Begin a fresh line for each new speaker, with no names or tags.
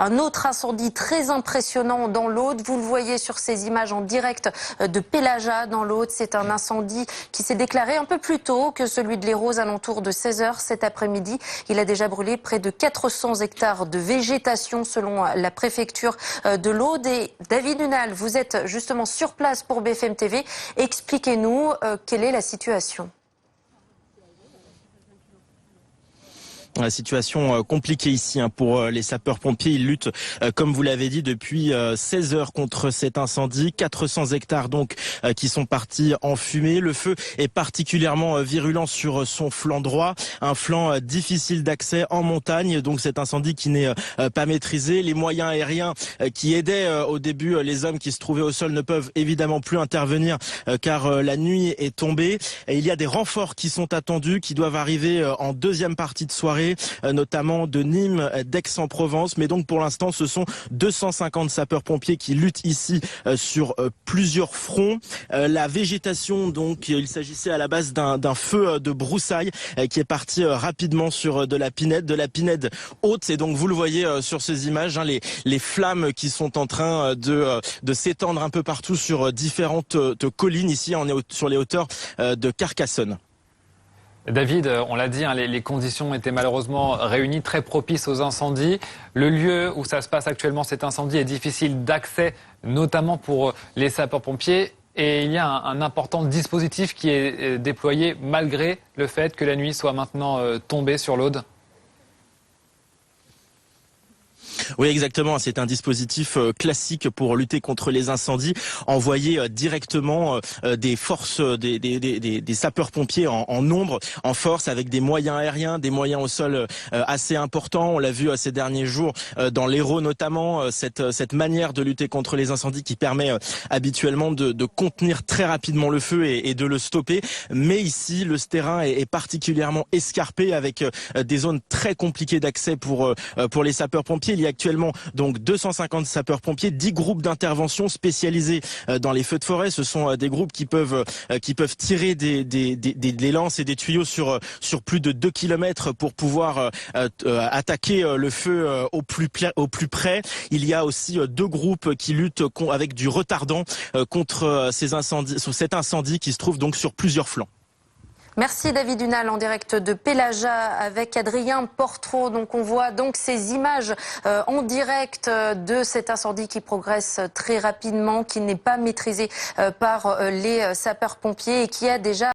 Un autre incendie très impressionnant dans l'Aude. Vous le voyez sur ces images en direct de Pélaja dans l'Aude. C'est un incendie qui s'est déclaré un peu plus tôt que celui de l'Hérault, alentours de 16 h cet après-midi. Il a déjà brûlé près de 400 hectares de végétation selon la préfecture de l'Aude. Et David Hunal, vous êtes justement sur place pour BFM TV. Expliquez-nous quelle est la situation.
La situation compliquée ici pour les sapeurs-pompiers. Ils luttent, comme vous l'avez dit, depuis 16 heures contre cet incendie. 400 hectares donc qui sont partis en fumée. Le feu est particulièrement virulent sur son flanc droit, un flanc difficile d'accès en montagne. Donc cet incendie qui n'est pas maîtrisé. Les moyens aériens qui aidaient au début les hommes qui se trouvaient au sol ne peuvent évidemment plus intervenir car la nuit est tombée. Et il y a des renforts qui sont attendus, qui doivent arriver en deuxième partie de soirée, notamment de Nîmes, d'Aix-en-Provence. Mais donc pour l'instant, ce sont 250 sapeurs-pompiers qui luttent ici sur plusieurs fronts. La végétation, donc, il s'agissait à la base d'un feu de broussailles qui est parti rapidement sur de la pinède haute. Et donc vous le voyez sur ces images, hein, les flammes qui sont en train de s'étendre un peu partout sur différentes collines. Ici, on est sur les hauteurs de Carcassonne.
David, on l'a dit, hein, les conditions étaient malheureusement réunies, très propices aux incendies. Le lieu où ça se passe actuellement, cet incendie, est difficile d'accès, notamment pour les sapeurs-pompiers. Et il y a un important dispositif qui est déployé malgré le fait que la nuit soit maintenant tombée sur l'Aude.
Oui, exactement. C'est un dispositif classique pour lutter contre les incendies, envoyer directement des forces, des sapeurs-pompiers en nombre, en force, avec des moyens aériens, des moyens au sol assez importants. On l'a vu ces derniers jours dans l'Hérault notamment, cette manière de lutter contre les incendies qui permet habituellement de contenir très rapidement le feu et de le stopper. Mais ici, le terrain est particulièrement escarpé avec des zones très compliquées d'accès pour les sapeurs-pompiers. Il y a actuellement donc 250 sapeurs-pompiers, 10 groupes d'intervention spécialisés dans les feux de forêt. Ce sont des groupes qui peuvent tirer des lances et des tuyaux sur plus de 2 km pour pouvoir attaquer le feu au plus près. Il y a aussi 2 groupes qui luttent avec du retardant contre cet incendie qui se trouve donc sur plusieurs flancs.
Merci David Hunal en direct de Pélaja avec Adrien Portreau. Donc on voit donc ces images en direct de cet incendie qui progresse très rapidement, qui n'est pas maîtrisé par les sapeurs-pompiers et qui a déjà